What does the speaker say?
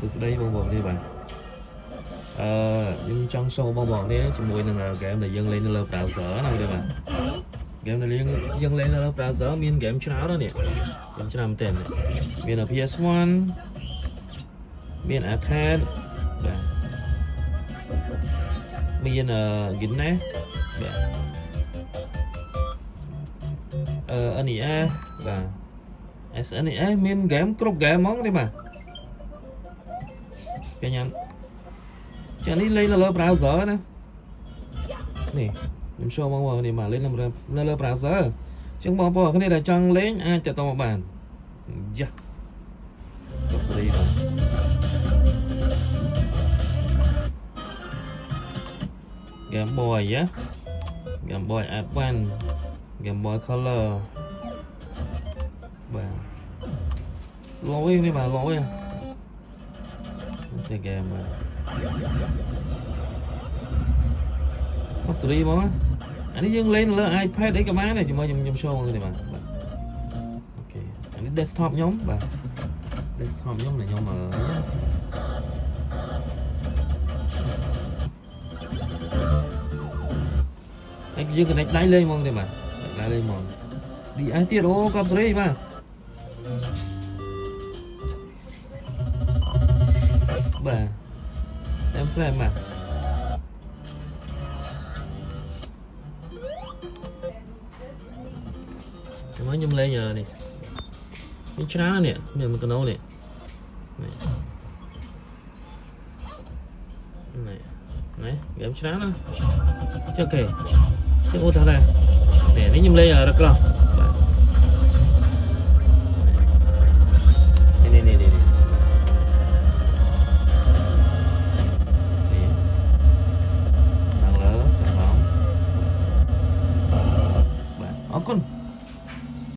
Sự đây bong bóng đi bạn. Nhưng trong show bong bóng này chỉ mùi là game này dâng lên là browser nào đi bạn. Game này dâng lên là browser miền game cho nào đó nè. Game cho làm tiền này. Miền là PS1, miền arcade, miền gin nè. NEA và SNEA miền game crop game món đi mà. Cái nhầm chẳng đi lên là browser nè nè em show mong mong này mà lên là browser chẳng bỏ bỏ cái này là trong lên cho tao một bàn dạ đi rồi Game Boy á Game Boy Advance Game Boy Color và lỗi đi mà lỗi chơi game mà factory mà anh ấy dừng lên là iPad đấy cái máy này chỉ mới dùng show người này mà ok anh ấy desktop nhóm và desktop nhóm là nhóm ở anh dừng cái này đáy lên mong này mà đáy lên mong đi ai tiết ô factory mà bà em xem mà mới nhâm lên giờ này cái chá nè mình có nấu nè này này game chá đó chưa kể cái ô thằng này để nó nhâm lên giờ được không này con